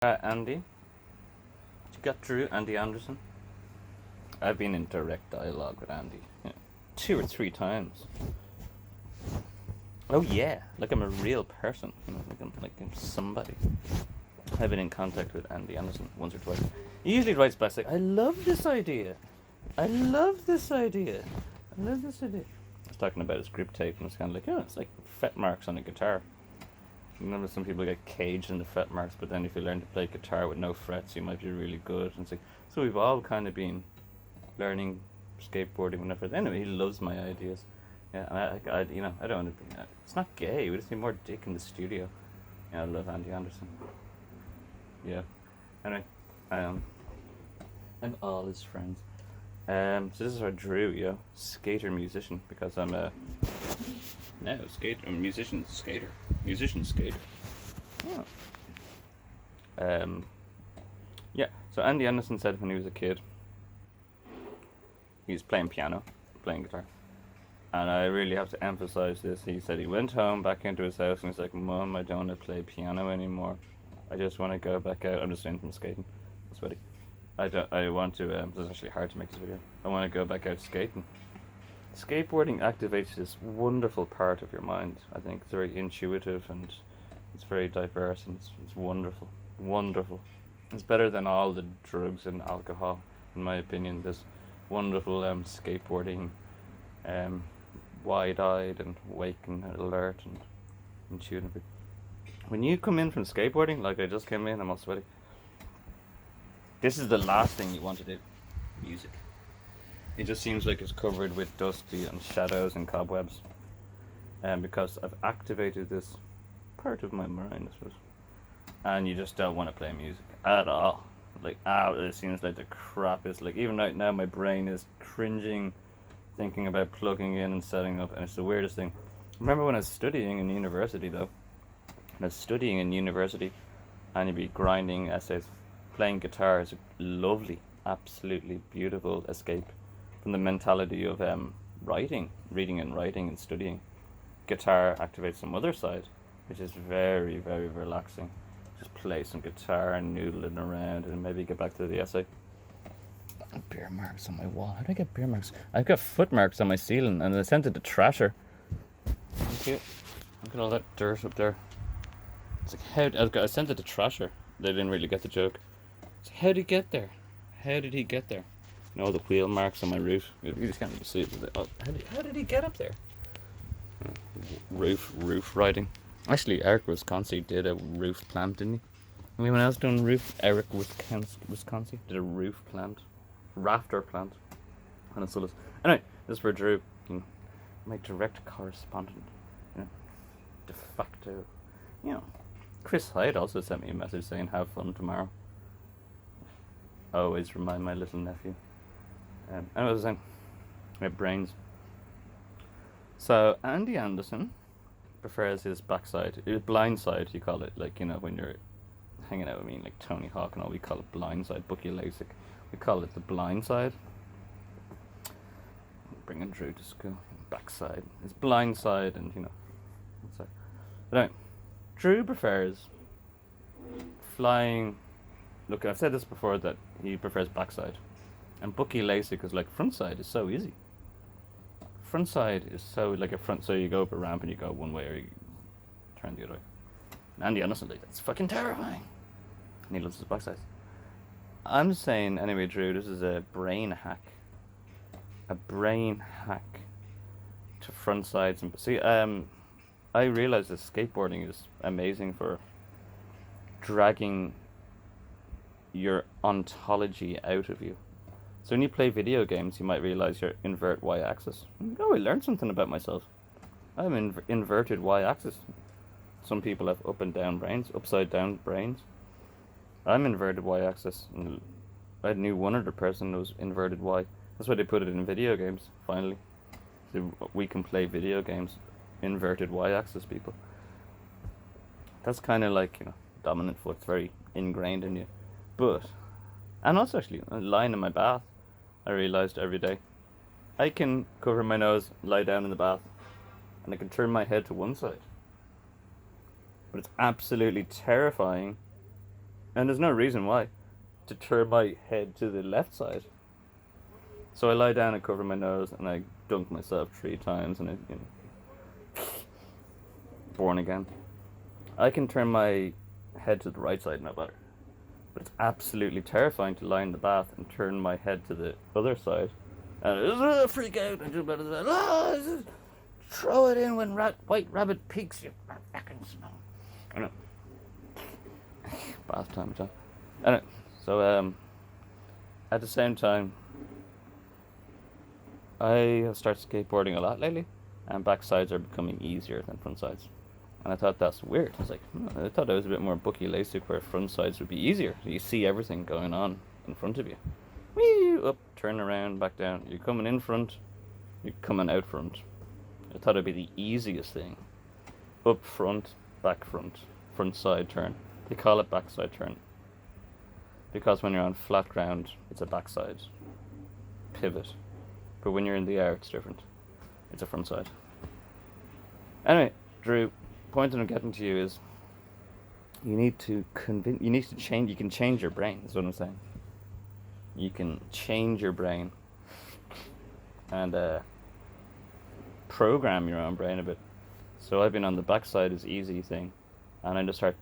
Andy, you got Drew, Andy Anderson. I've been in direct dialogue with Andy 2 or 3 times. Oh yeah, like I'm a real person, like I'm somebody. I've been in contact with Andy Anderson once or twice. He usually writes back like, "I love this idea. I love this idea. I love this idea." I was talking about his grip tape, and it's kind of like, it's like fret marks on a guitar. You know, some people get caged in the fret marks, but then if you learn to play guitar with no frets, you might be really good. And it's like, so we've all kind of been learning skateboarding whenever. Anyway, he loves my ideas. Yeah, and I don't want to be. It's not gay. We just need more dick in the studio. Yeah, I love Andy Anderson. Yeah. Anyway, I'm all his friends. So this is our Drew, skater musician, because I'm a skater, musician skater. Oh. Yeah. So Andy Anderson said when he was a kid, he was playing piano, playing guitar. And I really have to emphasize this. He said he went home, back into his house, and he's like, "Mom, I don't want to play piano anymore. I just want to go back out." I'm just saying from skating. I'm sweaty. I want to. This is actually hard to make this video. I want to go back out skating. Skateboarding activates this wonderful part of your mind. I think it's very intuitive and it's very diverse and it's wonderful. Wonderful. It's better than all the drugs and alcohol, in my opinion. This wonderful skateboarding, wide-eyed and awake and alert and intuitive. When you come in from skateboarding, like I just came in, I'm all sweaty. This is the last thing you want to do. Music. It just seems like it's covered with dusty and shadows and cobwebs. Because I've activated this part of my mind, I suppose. And you just don't want to play music at all. Like, it seems like the crappiest. Like, even right now, my brain is cringing, thinking about plugging in and setting up, and it's the weirdest thing. Remember when I was studying in university, though? When I was studying in university, and you'd be grinding essays. Playing guitar is a lovely, absolutely beautiful escape from the mentality of reading and writing and studying. Guitar activates some other side, which is very, very relaxing. Just play some guitar and noodling around and maybe get back to the essay. Beer marks on my wall. How do I get beer marks? I've got foot marks on my ceiling, and I sent it to Trasher. Look at all that dirt up there. It's like, I sent it to Trasher. They didn't really get the joke. So how did he get there? How did he get there? You know, the wheel marks on my roof. You just can't really see it. How did he get up there? Roof riding. Actually, Eric Wisconsin did a roof plant, didn't he? Anyone else doing roof? Eric Wisconsin did a roof plant. Rafter plant. And it's Sullus. Anyway, this is for Drew. My direct correspondent. De facto. Chris Hyde also sent me a message saying, "Have fun tomorrow." Always remind my little nephew. And I was saying, my brains. So Andy Anderson prefers his backside, his blind side, you call it. Like, when you're hanging out with me, like Tony Hawk and all, we call it blind side. Bucky LASIK, we call it the blind side. Bringing Drew to school. Backside, his blind side, and But anyway, Drew prefers flying. Look, I've said this before, that he prefers backside. And Bucky LASIK is like, front side is so easy. Front side is so like a front, so you go up a ramp and you go one way or you turn the other way. And Andy Anderson, like, that's fucking terrifying. And he loves his backside. I'm saying, anyway, Drew, this is a brain hack. A brain hack to front sides. And see, I realize that skateboarding is amazing for dragging your ontology out of you. So when you play video games, you might realize your invert y-axis. Oh, I learned something about myself. I'm inverted y-axis. Some people have up and down brains, upside down brains. I'm inverted y-axis. I knew one other person who was inverted y. That's why they put it in video games, finally. So we can play video games, inverted y-axis people. That's kind of like, dominant foot. It's very ingrained in you. And also actually, lying in my bath, I realized every day, I can cover my nose, lie down in the bath, and I can turn my head to one side. But it's absolutely terrifying And there's no reason why to turn my head to the left side. So I lie down and cover my nose and I dunk myself 3 times and born again. I can turn my head to the right side no better. But it's absolutely terrifying to lie in the bath and turn my head to the other side. And I freak out and do better than that. Throw it in when white rabbit peeks you. Fucking smell. I know. Bath time, John. I know. So, at the same time, I have started skateboarding a lot lately, and backsides are becoming easier than front sides. And I thought that's weird. I was like, I thought I was a bit more Bucky Lasik where front sides would be easier. You see everything going on in front of you. Whee! Up, turn around, back down. You're coming in front, you're coming out front. I thought it'd be the easiest thing. Up front, back front side turn. They call it backside turn. Because when you're on flat ground, it's a backside pivot. But when you're in the air, it's different. It's a front side. Anyway, Drew, point that I'm getting to you is you need to change. You can change your brain. That's what I'm saying. You can change your brain and program your own brain a bit. So I've been on the backside is easy thing, and I just start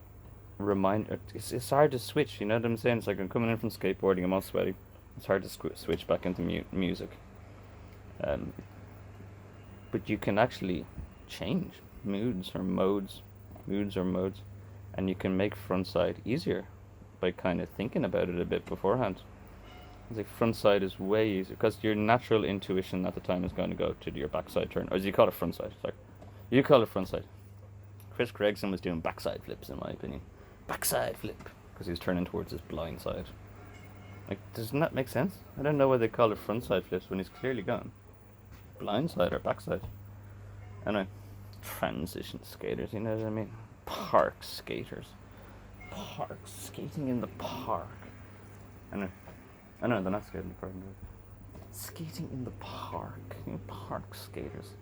it's hard to switch. You know what I'm saying? It's like I'm coming in from skateboarding. I'm all sweaty. It's hard to switch back into music. But you can actually change moods or modes, and you can make frontside easier by kind of thinking about it a bit beforehand. It's like frontside is way easier because your natural intuition at the time is going to go to your backside turn, or as you call it, frontside. Sorry, you call it frontside. Chris Gregson was doing backside flips, in my opinion. Backside flip because he was turning towards his blind side. Like, doesn't that make sense? I don't know why they call it frontside flips when he's clearly gone blind side or backside. Anyway, transition skaters, you know what I mean? Park skaters. Skating in the park. I know, they're not skating in the park. Skating in the park. You know, park skaters.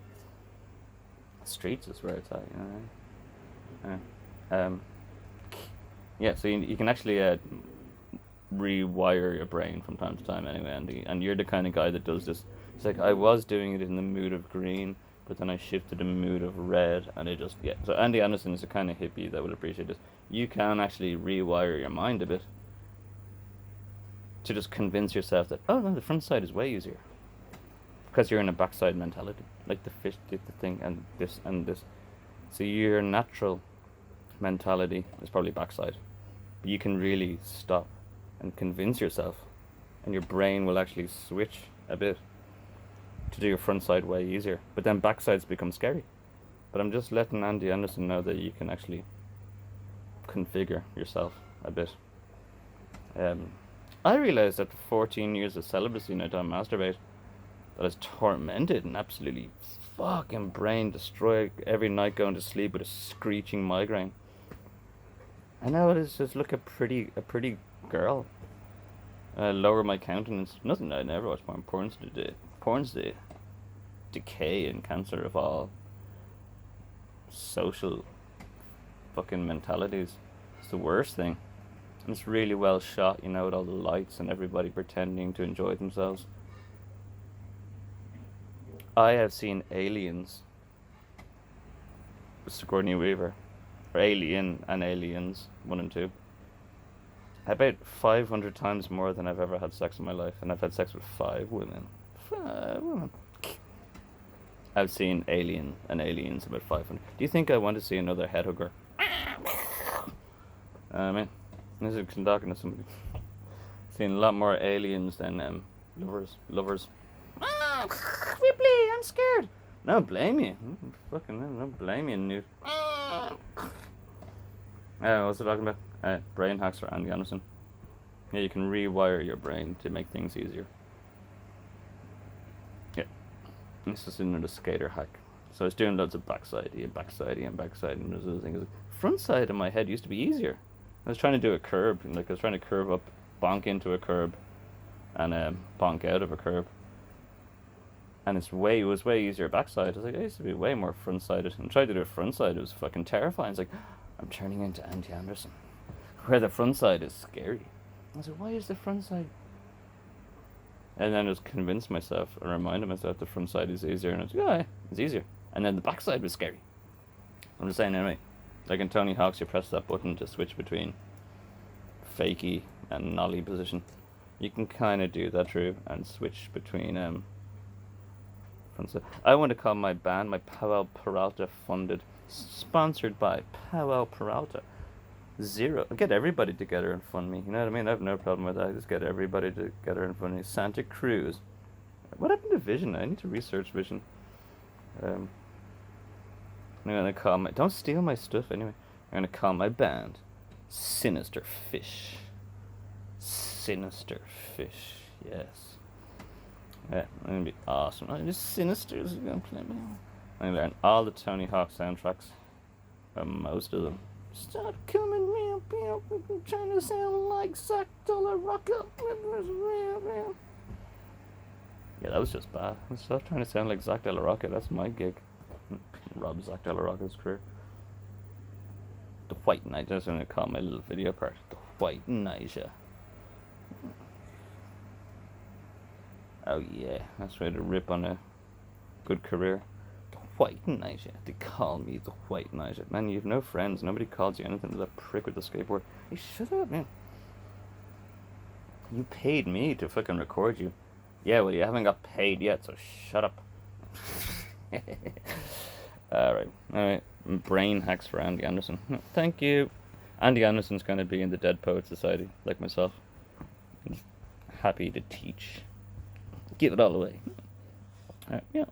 Streets is where it's at, you know. Yeah, so you can actually rewire your brain from time to time anyway, Andy. And you're the kind of guy that does this. It's like, I was doing it in the mood of green, but then I shifted to the mood of red, and it just, yeah. So Andy Anderson is a kind of hippie that would appreciate this. You can actually rewire your mind a bit to just convince yourself that, oh no, the front side is way easier. Because you're in a backside mentality. Like the fish did the thing, and this and this. So your natural mentality is probably backside. But you can really stop and convince yourself, and your brain will actually switch a bit to do your front side way easier. But then backsides become scary. But I'm just letting Andy Anderson know that you can actually configure yourself a bit. I realised after 14 years of celibacy and I don't masturbate that I was tormented and absolutely fucking brain destroyed every night going to sleep with a screeching migraine. I know it is just look a pretty girl. Lower my countenance. Nothing I never watch porn. Porn's the decay and cancer of all social fucking mentalities. It's the worst thing. And it's really well shot, you know, with all the lights and everybody pretending to enjoy themselves. I have seen Aliens with Sigourney Weaver, or Alien and Aliens 1 and 2. About 500 times more than I've ever had sex in my life, and I've had sex with 5 women. 5 women. I've seen Alien and Aliens about 500. Do you think I want to see another head hugger? I mean, this is talking to somebody. Seen a lot more aliens than lovers. Ripley, I'm scared. No, blame you. Fucking no, blame you, Newt. What's it talking about? Brain hacks for Andy Anderson. Yeah, you can rewire your brain to make things easier. Yeah. This is another skater hack. So I was doing loads of backside, and there's other things. Front side in my head used to be easier. I was trying to do a curb, like I was trying to curve up, bonk into a curb, and bonk out of a curb. And it was way easier backside. I was like, I used to be way more front-sided. And tried to do it front-sided. It was fucking terrifying. It's like, I'm turning into Andy Anderson. where the front side is scary. I said, why is the front side? And then I just convinced myself and reminded myself the front side is easier. And I was like, yeah, it's easier. And then the back side was scary. I'm just saying anyway. Like in Tony Hawk's, you press that button to switch between fakie and nollie position. You can kind of do that through and switch between front side. I want to call my band my Powell Peralta funded, sponsored by Powell Peralta. Zero. Get everybody together and fund me. You know what I mean? I have no problem with that. Just get everybody together and fund me. Santa Cruz. What happened to Vision? I need to research Vision. I'm gonna call my. Don't steal my stuff anyway. I'm gonna call my band Sinister Fish. Sinister Fish. Yes. Yeah, I'm gonna be awesome. I'm just Sinister is gonna play me. I'm gonna learn all the Tony Hawk soundtracks. Or most of them. Stop coming real, trying to sound like Zach Dollar Rocket. Yeah, that was just bad. Stop trying to sound like Zach Dollar Rocket. That's my gig. Rob Zach Dollar Rocket's career. The White Knight. That's what I'm gonna call my little video part. The White Knight. Oh yeah, that's way to rip on a good career. White Knight, they call me the White Knight. Man, you've no friends. Nobody calls you anything to that prick with the skateboard. Hey, shut up, man. You paid me to fucking record you. Yeah, well, you haven't got paid yet, so shut up. Alright. Brain hacks for Andy Anderson. Thank you. Andy Anderson's going to be in the Dead Poet Society, like myself. He's happy to teach. Give it all away. Alright, yeah.